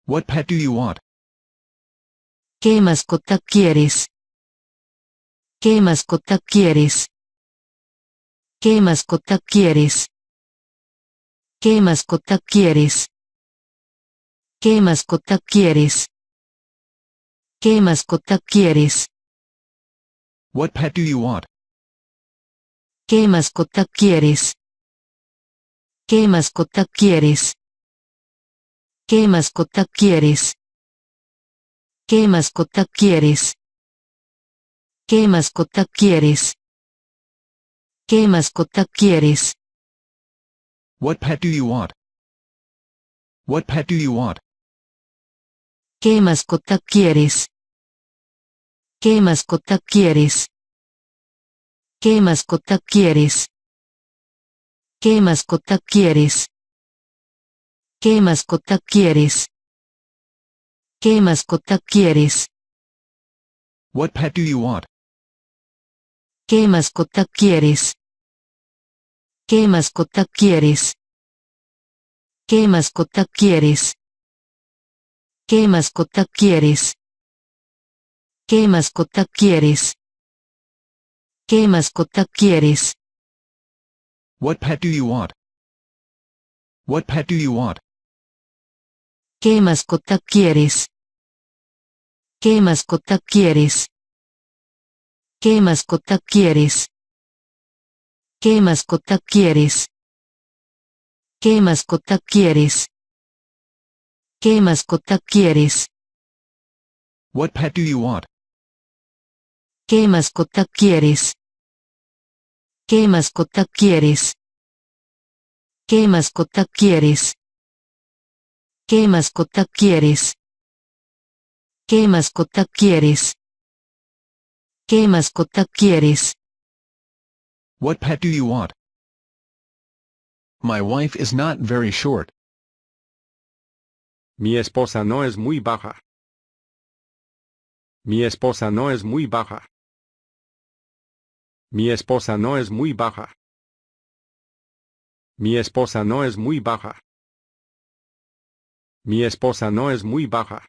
What pet do you want? ¿Qué mascota quieres? ¿Qué mascota quieres? ¿Qué mascota quieres? ¿Qué mascota quieres? ¿Qué mascota quieres? ¿Qué mascota quieres? What pet do you want? ¿Qué mascota quieres? ¿Qué mascota quieres? ¿Qué mascota quieres? ¿Qué mascota quieres? ¿Qué mascota quieres? ¿Qué mascota quieres? What pet do you want? What pet do you want? ¿Qué mascota quieres? ¿Qué mascota quieres? ¿Qué mascota quieres? ¿Qué mascota quieres? ¿Qué mascota quieres? ¿Qué mascota quieres? What pet do you want? ¿Qué mascota quieres? ¿Qué mascota quieres? ¿Qué mascota quieres? ¿Qué mascota quieres? ¿Qué mascota quieres? ¿Qué mascota quieres? What pet do you want? What pet do you want? ¿Qué mascota quieres? ¿Qué mascota quieres? ¿Qué mascota quieres? ¿Qué mascota quieres? ¿Qué mascota quieres? ¿Qué mascota quieres? What pet do you want? ¿Qué mascota quieres? ¿Qué mascota quieres? ¿Qué mascota quieres? ¿Qué mascota quieres? ¿Qué mascota quieres? ¿Qué mascota quieres? What pet do you want? My wife is not very short. Mi esposa no es muy baja. Mi esposa no es muy baja. Mi esposa no es muy baja. Mi esposa no es muy baja. Mi esposa no es muy baja.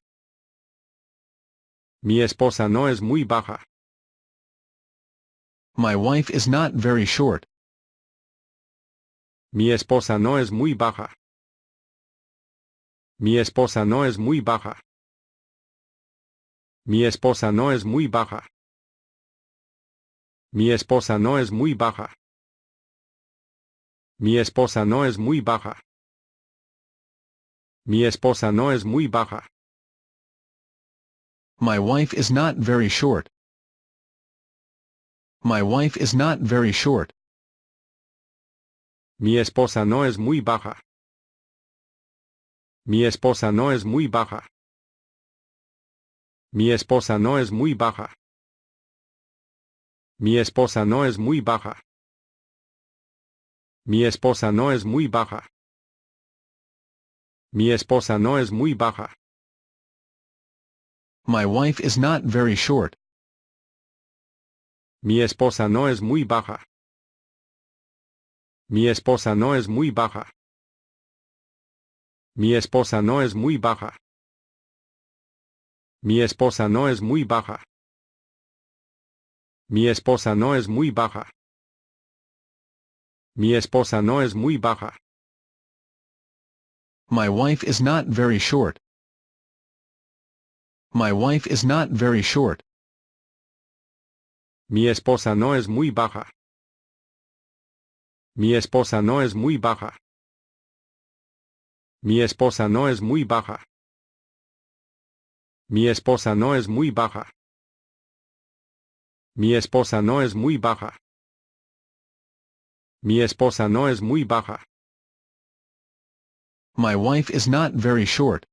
Mi esposa no es muy baja. My wife is not very short. Mi esposa no es muy baja. Mi esposa no es muy baja. Mi esposa no es muy baja. Mi esposa no es muy baja. Mi esposa no es muy baja. Mi esposa no es muy baja. My wife is not very short. My wife is not very short. Mi esposa no es muy baja. Mi esposa no es muy baja. Mi esposa no es muy baja. Mi esposa no es muy baja. Mi esposa no es muy baja. Mi esposa no es muy baja. My wife is not very short. Mi esposa no es muy baja. Mi esposa no es muy baja. Mi esposa no es muy baja. Mi esposa no es muy baja. Mi esposa no es muy baja. Mi esposa no es muy baja. My wife is not very short. My wife is not very short. Mi esposa no es muy baja. Mi esposa no es muy baja. Mi esposa no es muy baja. Mi esposa no es muy baja. Mi esposa no es muy baja. Mi esposa no es muy baja. My wife is not very short.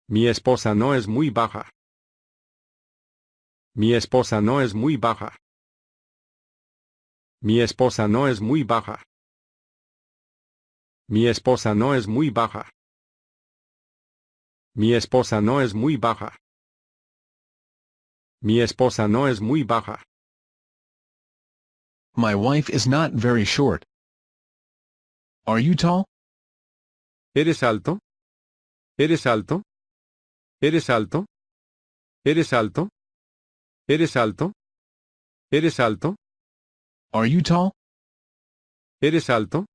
Mi esposa no es muy baja. Mi esposa no es muy baja. Mi esposa no es muy baja. Mi esposa no es muy baja. Mi esposa no es muy baja. Mi esposa no es muy baja. My wife is not very short. Are you tall? ¿Eres alto? ¿Eres alto? ¿Eres alto? ¿Eres alto? ¿Eres alto? ¿Eres alto? Are you tall? ¿Eres alto?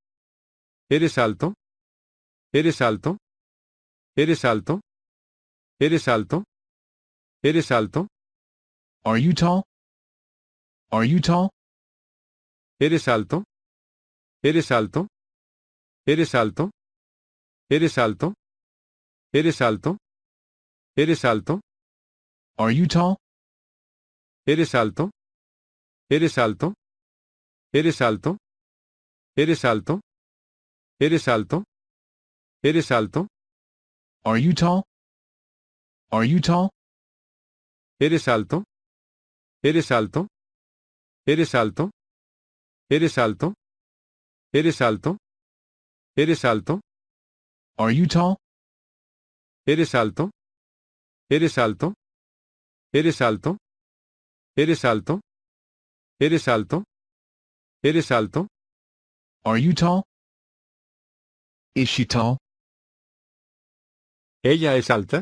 ¿Eres alto? ¿Eres alto? ¿Eres alto? ¿Eres alto? ¿Eres alto? Are you tall? Are you tall? ¿Eres alto? ¿Eres alto? ¿Eres alto? ¿Eres alto? ¿Eres alto? ¿Eres alto? Are you tall? ¿Eres alto? ¿Eres alto? ¿Eres alto? ¿Eres alto? ¿Eres alto? ¿Eres alto? Are you tall? Are you tall? ¿Eres alto? ¿Eres alto? ¿Eres alto? ¿Eres alto? ¿Eres alto? ¿Eres alto? Are you tall? ¿Eres alto? ¿Eres alto? ¿Eres alto? ¿Eres alto? ¿Eres alto? ¿Eres alto? Are you tall? Is she tall? ¿Ella es alta?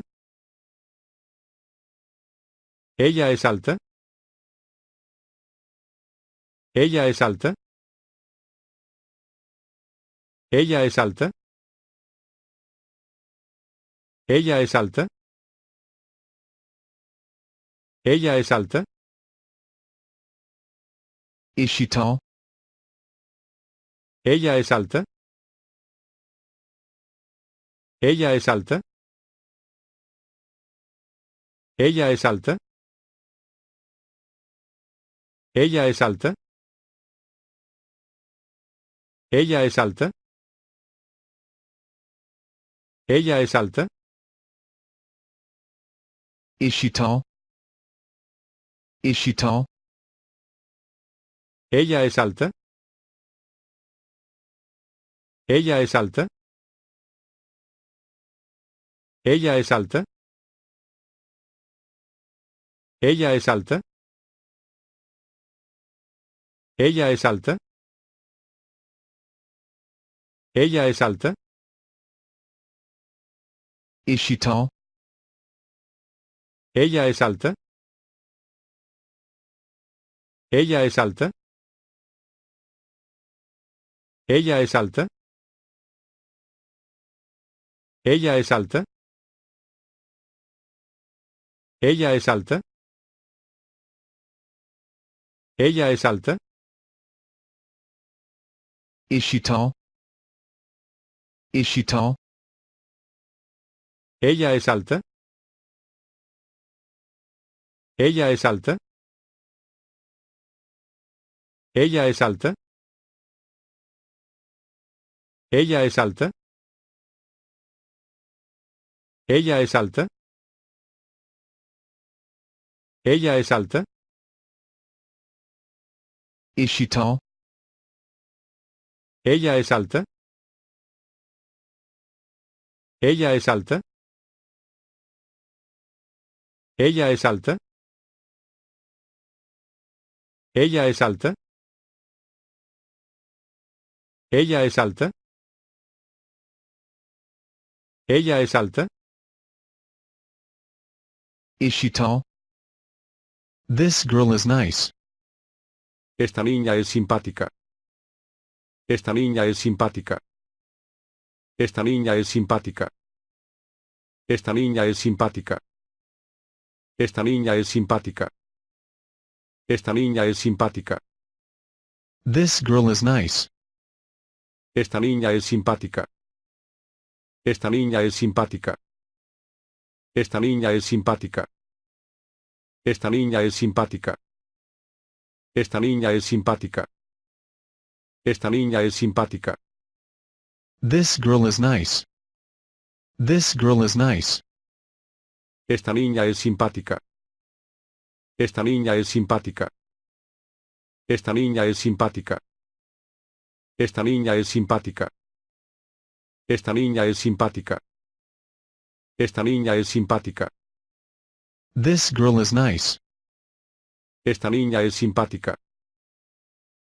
¿Ella es alta? ¿Ella es alta? ¿Ella es alta? ¿Ella es alta? ¿Ella es alta? Is she tall? ¿Ella es alta? ¿Ella es alta? ¿Ella es alta? ¿Ella es alta? ¿Ella es alta? ¿Ella es alta? Is she tall? Is she tall? ¿Ella es alta? ¿Ella es alta? ¿Ella es alta? ¿Ella es alta? ¿Ella es alta? ¿Ella es alta? Is she tall? ¿Ella es alta? ¿Ella es alta? ¿Ella es alta? ¿Ella es alta? ¿Ella es alta? ¿Ella es alta? Is she tall? Is she tall? ¿Ella es alta? ¿Ella es alta? ¿Ella es alta? ¿Ella es alta? ¿Ella es alta? ¿Ella es alta? Is she tall? ¿Ella es alta? ¿Ella es alta? ¿Ella es alta? ¿Ella es alta? ¿Ella es alta? ¿Ella es alta? Is she tall? This girl is nice. Esta niña es simpática. Esta niña es simpática. Esta niña es simpática. Esta niña es simpática. Esta niña es simpática. Esta niña es simpática. This girl is nice. Esta niña es simpática. Esta niña es simpática. Esta niña es simpática. Esta niña es simpática. Esta niña es simpática. Esta niña es simpática. This girl is nice. This girl is nice. Esta niña es simpática. Esta niña es simpática. Esta niña es simpática. Esta niña es simpática. Esta niña es simpática. Esta niña es simpática. This girl is nice. Esta niña es simpática.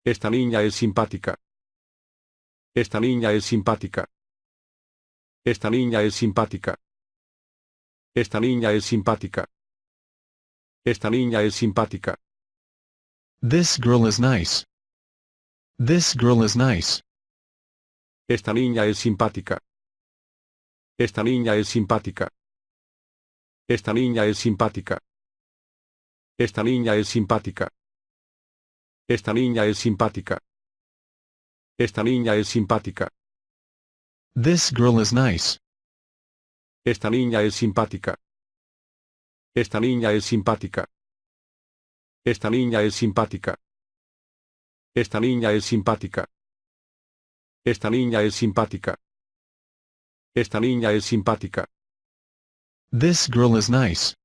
Esta niña es simpática. Esta niña es simpática. Esta niña es simpática. Esta niña es simpática. Esta niña es simpática. This girl is nice. This girl is nice. Esta niña es simpática. Esta niña es simpática. Esta niña es simpática. Esta niña es simpática. Esta niña es simpática. Esta niña es simpática. This girl is nice. Esta niña es simpática. Esta niña es simpática. Esta niña es simpática. Esta niña es simpática. Esta niña es simpática. Esta niña es simpática. This girl is nice.